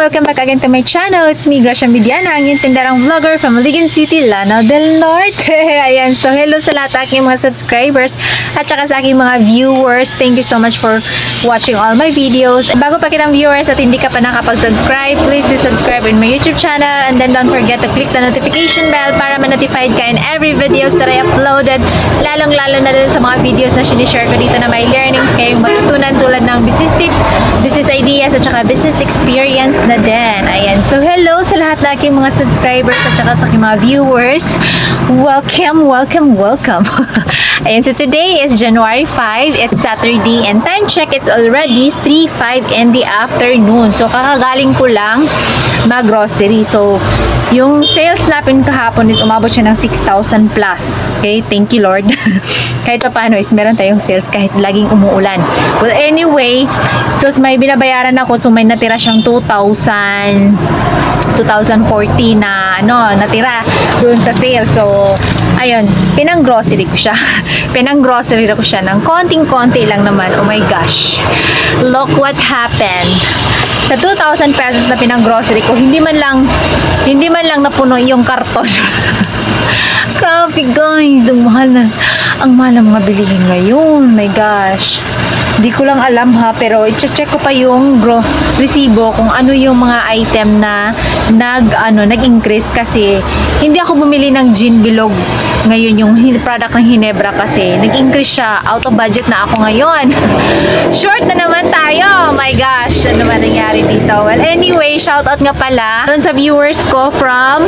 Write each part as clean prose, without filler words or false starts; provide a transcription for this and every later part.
welcome back again to my channel. It's me, Gracia Mediana, ang yung tindarang vlogger from Ligan City, Lanao del Norte. Ayan, so hello sa lahat aking mga subscribers at saka sa aking mga viewers. Thank you so much for watching all my videos. Bago pa kitang viewers at hindi ka pa nakapag-subscribe, please do subscribe in my YouTube channel and then don't forget to click the notification bell para ma-notified ka in every videos that I uploaded. Lalong-lalo na din sa mga videos na sinishare ko dito na may learnings kayong matutunan tulad ng business tips, business ideas at saka business experience na din. Ayan. So, hello sa lahat na aking mga subscribers at saka sa aking mga viewers. Welcome, welcome, welcome. Ayan. So, today is January 5. It's Saturday and time check, it's already 3:05 in the afternoon. So, kakagaling ko lang mag-grocery. So, yung sales natin kahapon is umabot siya ng 6,000 plus. Okay? Thank you, Lord. Kahit pa paano is meron tayong sales kahit laging umuulan. Well, anyway, so may binabayaran ako, so may natira siyang 2014 na natira doon sa sale. So, ayun, pinang-grocery ko siya. Pinang-grocery ko siya ng konting-konti lang naman. Oh my gosh. Look what happened. Sa 2,000 pesos na pinang-grocery ko, hindi man lang napuno yung karton. Grabe guys, ang mahal ng mga bilihin ngayon. My gosh. Hindi ko lang alam ha, pero i-check ko pa yung resibo kung ano yung mga item na nag-increase kasi hindi ako bumili ng gin bilog ngayon, yung product ng Hinebra kasi nag-increase siya. Out of budget na ako ngayon. Short na naman tayo. Oh my gosh, ano ba nangyari dito? Well, anyway, shout out nga pala doon sa viewers ko from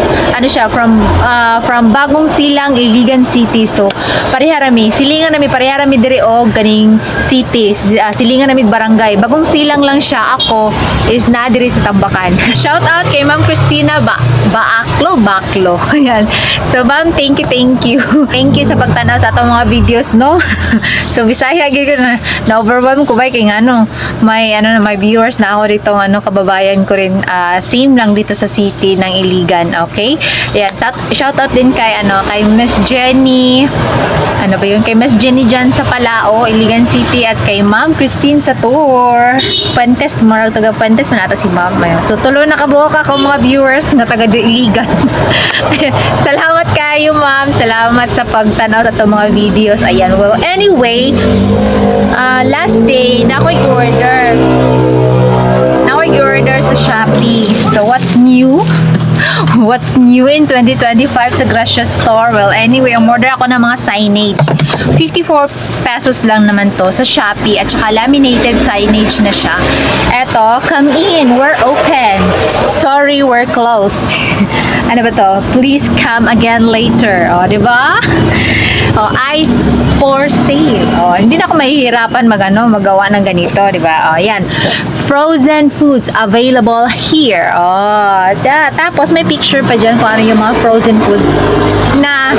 Bagong Silang, Iligan City. So, pareharami. Silingan nami pareharami diri og kaning city. Silingan nami barangay. Bagong Silang lang siya. Ako is na diri sa Tambakan. Shout out kay Ma'am Christina Baklo. Ayan. So, ma'am, thank you. Thank you sa pagtanaw sa atong mga videos, no? So, Bisaya gyud na overwhelm ko ba kay may viewers na ako dito kababayan ko rin same lang dito sa city ng Iligan, okay? Ayan, shout out din kay Miss Jenny. Ano ba yun? Kay Miss Jenny dyan sa Palao, Iligan City at kay Ma'am Christine sa Tour. Fuentes, moral taga Fuentes man ata si Ma'am. So, tuloy nakabuka ako mga viewers na taga Iligan. Salamat kayo, Ma'am. Salamat sa pagtanaw sa itong mga videos. Ayan. Well, anyway, last day, na ako i-order sa Shopee. So, what's new? What's new in 2025 sa Gracia Store? Well, anyway, umorder ako ng mga signage. 54 pesos lang naman to sa Shopee at saka laminated signage na siya. Eto, come in, we're open. Sorry, we're closed. Ano ba to? Please come again later. O, diba? O, ice for sale. O, hindi na ako mahihirapan magawa ng ganito, diba? O, yan. Frozen foods available here. O, tapos may picture pa dyan kung ano yung mga frozen foods na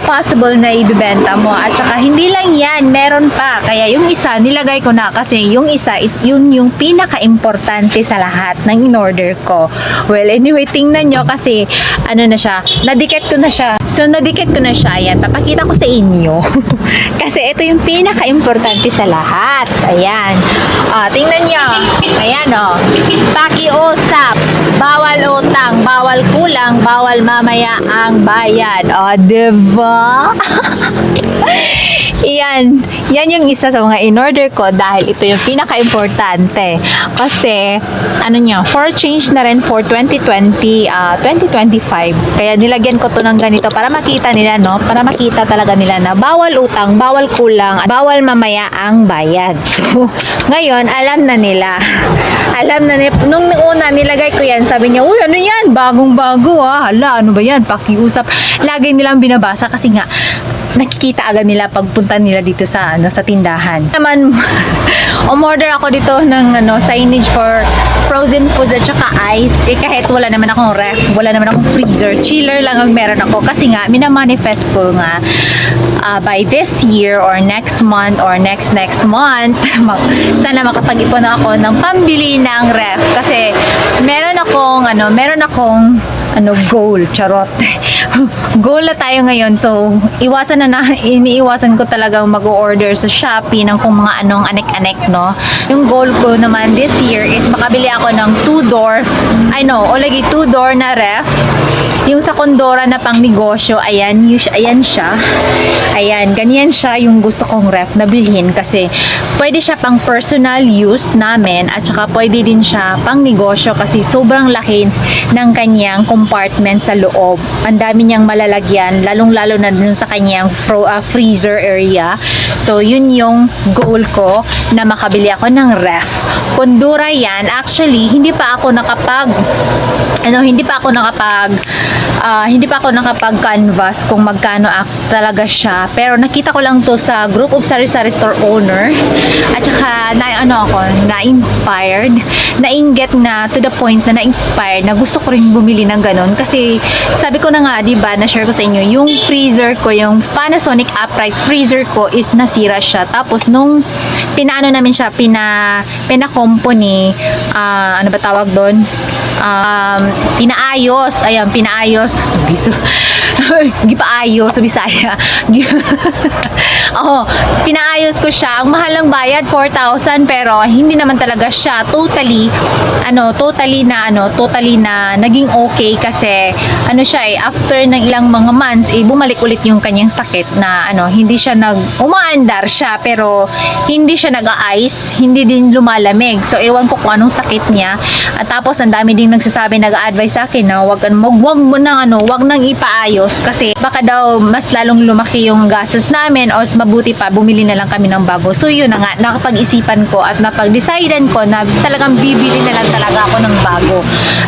possible na ibibenta mo. At saka hindi lang yan, meron pa. Kaya yung isa nilagay ko na kasi yung isa is yun yung pinaka-importante sa lahat ng in-order ko. Well, anyway, tingnan nyo kasi na siya, nadikit ko na siya. So, nadikit ko na siya. Ayan, papakita ko sa inyo. Kasi ito yung pinaka-importante sa lahat. Ayan. Tingnan nyo. Ayan, pakiusap. Bawal utang, bawal kulang, bawal mamaya ang bayad. Diba? Yan yung isa sa mga in-order ko dahil ito yung pinaka-importante. Kasi, for change na rin for 2025. Kaya nilagyan ko to ng ganito para makita nila, para makita talaga nila na bawal utang, bawal kulang, bawal mamaya ang bayad. So, ngayon, alam na nila. Nung una, nilagay ko yan, sabi niya, uy, ano yan? Bagong-bago, Hala, ano ba yan? Pakiusap. Lagi nilang binabasa kasi nga, nakikita agad nila pagpunta nila dito sa tindahan. Naman, umorder ako dito ng signage for frozen foods at saka ice. Kahit wala naman akong ref, wala naman akong freezer, chiller lang ang meron ako kasi nga, minamanifest ko nga by this year or next month or next month, sana makapag-ipon ako ng pambili ng ref kasi meron akong goal, charot. Goal na tayo ngayon. So, iniiwasan ko talagang mag-order sa Shopee ng kung mga anong anek-anek, no? Yung goal ko naman this year is makabili ako ng 2-door, o 2-door na ref. Yung sa Condora na pang negosyo, ayan siya. Ayan, ganyan siya yung gusto kong ref na bilhin kasi pwede siya pang personal use namin at saka pwede din siya pang negosyo kasi sobrang laki ng kanyang compartment sa loob. Ang dami niyang malalagyan, lalong-lalo na dun sa kanyang freezer area. So, yun yung goal ko na makabili ako ng ref. Condora yan. Actually, hindi pa ako nakapag-canvas kung magkano talaga siya. Pero nakita ko lang to sa group of sari-sari store owner. At saka, na-inspired. Nainggit na to the point na na-inspired na gusto ko rin bumili ng ganun. Kasi, sabi ko na nga, diba, na-share ko sa inyo, yung freezer ko, yung Panasonic upright freezer ko is nasira siya. Tapos, nung namin siya, pinakompo ni, ano ba tawag doon? Pinaayos. Ayan, pinaayos. Gipaayos sa Bisaya. Pinaayos ko siya. Ang mahal ng bayad 4,000 pero hindi naman talaga siya totally na naging okay kasi after ng ilang mga months bumalik ulit yung kanyang sakit na hindi siya umaandar siya pero hindi siya nag-ice, hindi din lumalamig. So ewan ko kung anong sakit niya. At tapos ang dami din nagsasabi, nag-a-advise sa akin na wag nang ipaayos kasi baka daw mas lalong lumaki yung gastos namin o mabuti pa bumili na lang kami ng bago. So yun na nga, nakapag-isipan ko at napag-decidean ko na talagang bibili na lang talaga ako ng bago.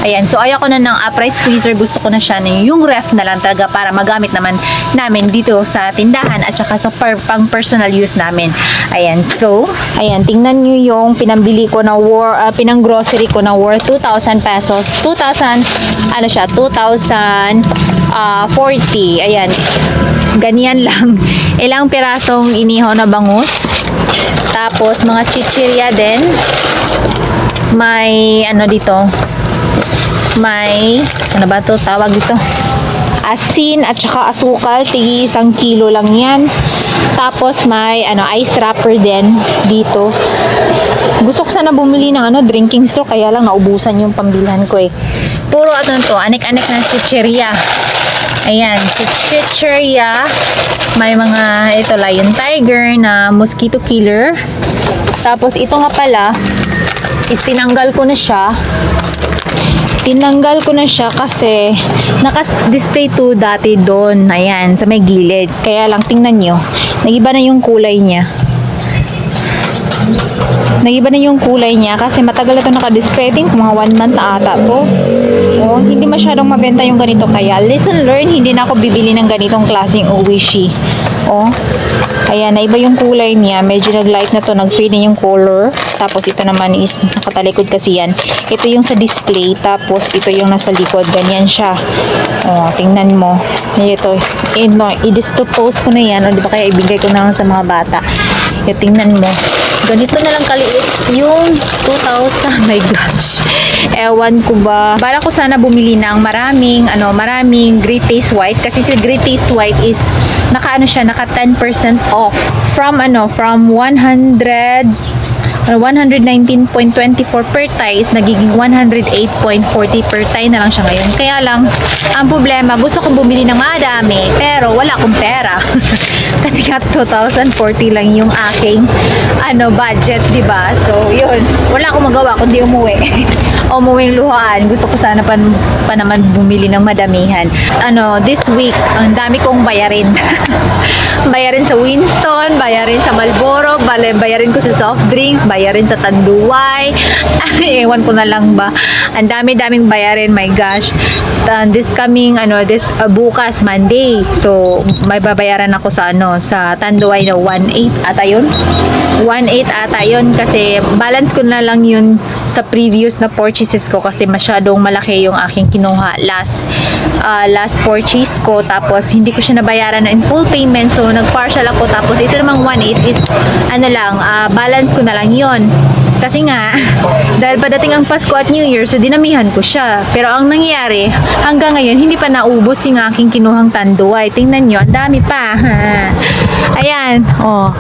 Ayan, so ayoko na ng upright freezer, gusto ko na siya na yung ref na lang talaga para magamit naman namin dito sa tindahan at saka sa pang personal use namin. Ayan, so ayan, tingnan nyo yung pinambili ko na pinang grocery ko na worth 2,000 pesos. 2,040. Ayan. Ganyan lang. Ilang pirasong inihaw na bangus. Tapos, mga chichirya din. May, ano ba to tawag dito? Asin at saka asukal. Tigi 1 kilo lang yan. Tapos, may, ice wrapper din dito. Gusto ko sana bumili ng drinking straw, kaya lang naubusan yung pambilhan ko eh. Puro anek-anek na chichirya. Ayan, chichirya. May mga, Lion Tiger na mosquito killer. Tapos ito nga pala, is tinanggal ko na siya. Kasi naka-display to dati doon. Ayan, sa may gilid. Kaya lang, tingnan nyo. Nagiba na yung kulay niya. Kasi matagal na ito naka-display. Think mga 1 month na ata to. Hindi masyadong mabenta yung ganito. Kaya lesson learned, hindi na ako bibili ng ganitong klaseng Oishi. Ayan, naiba yung kulay niya. Medyo nag-light na to, nag-fade na yung color. Tapos ito naman is nakatalikod kasi yan. Ito yung sa display, tapos ito yung nasa likod. Ganyan siya. Tingnan mo. Ito, i-dispose ko na yan. Di ba kaya ibigay ko na lang sa mga bata. Tingnan mo. Ganito na lang kaliit yung 2,000. My gosh. Ewan ko ba. Bala ko sana bumili ng maraming Great Taste White. Kasi si Great Taste White is naka 10% off. From 119.24 per tie is nagiging 108.40 per tie na lang siya ngayon. Kaya lang, ang problema, gusto kong bumili ng madami, pero wala akong pera. Kasi nga 2,040 lang yung aking budget, di ba? So, yun. Wala akong magawa kundi umuwing luhaan. Gusto ko sana pa naman bumili ng madamihan. This week, ang dami kong bayarin. Bayarin sa Winston, bayarin sa Marlboro, bayarin ko sa soft drinks, bayarin sa Tanduay. Ewan ko na lang ba. Ang dami-daming bayarin, my gosh. This coming, bukas, Monday. So, may babayaran ako sa sa Tanduay na 1.8 ata yun. 1.8 ata yun kasi balance ko na lang yun sa previous na purchases ko kasi masyadong malaki yung aking kinuha last purchase ko, tapos hindi ko siya nabayaran na in full payment, so nag-partial ako, tapos ito namang 1.8 is balance ko na lang yun. Kasi nga, dahil padating ang Pasko at New Year, so dinamihan ko siya. Pero ang nangyayari, hanggang ngayon, hindi pa naubos yung aking kinuhang tanduay. Tingnan nyo, ang dami pa. Ha? Ayan, oh.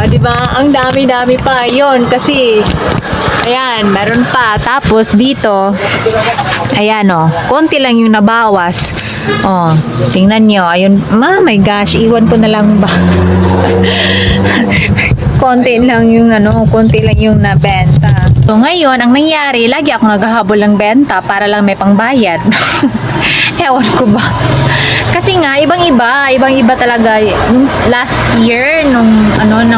Diba? Ang dami-dami pa. Yun, kasi, ayan, meron pa. Tapos, dito, ayan, oh, konti lang yung nabawas. Oh, tingnan nyo. Ayun, my gosh, iwan ko na lang ba? konti lang yung nabenta. So ngayon, ang nangyari, lagi ako naghahabol ng benta para lang may pangbayad. Ewan ko ba? Kasi nga, ibang-iba talaga. Yung last year, nung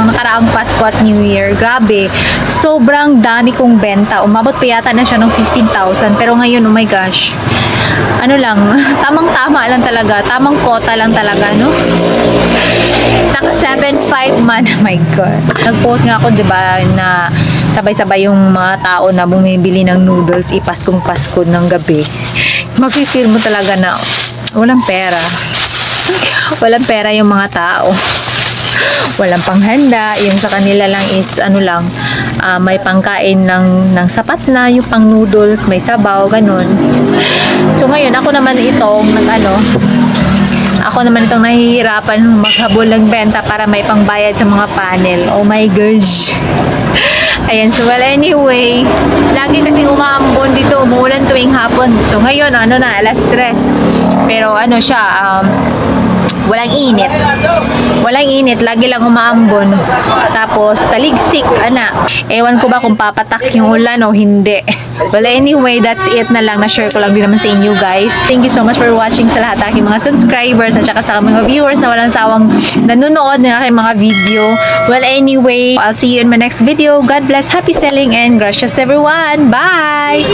nakaraang Pasko at New Year, grabe, sobrang dami kong benta. Umabot pa yata na siya ng 15,000. Pero ngayon, oh my gosh, tamang-tama lang talaga, tamang kota lang talaga, no? Naka 7.5 man, oh my god. Nag-post nga ako, di ba, na sabay-sabay yung mga tao na bumibili ng noodles ipaskong Pasko ng gabi. Mafe-feel mo talaga na walang pera. Walang pera yung mga tao. Walang panghanda, yung sa kanila lang is may pangkain ng sapat na, yung pang noodles, may sabaw, ganun. So ngayon, ako naman itong nahihirapan maghabol ng benta para may pangbayad sa mga panel. Oh my gosh. Ayan, so well, anyway, lagi kasing umaambon dito, umuulan tuwing hapon. So ngayon, alas 3. Pero walang init. Walang init, lagi lang umaambon. Tapos, taligsik, Ewan ko ba kung papatak yung ulan o hindi. Well, anyway, that's it na lang. Na-share ko lang din naman sa inyo, guys. Thank you so much for watching sa lahat ng aking mga subscribers at saka sa mga viewers na walang sawang nanonood ng aking mga video. Well, anyway, I'll see you in my next video. God bless, happy selling, and gracias everyone. Bye!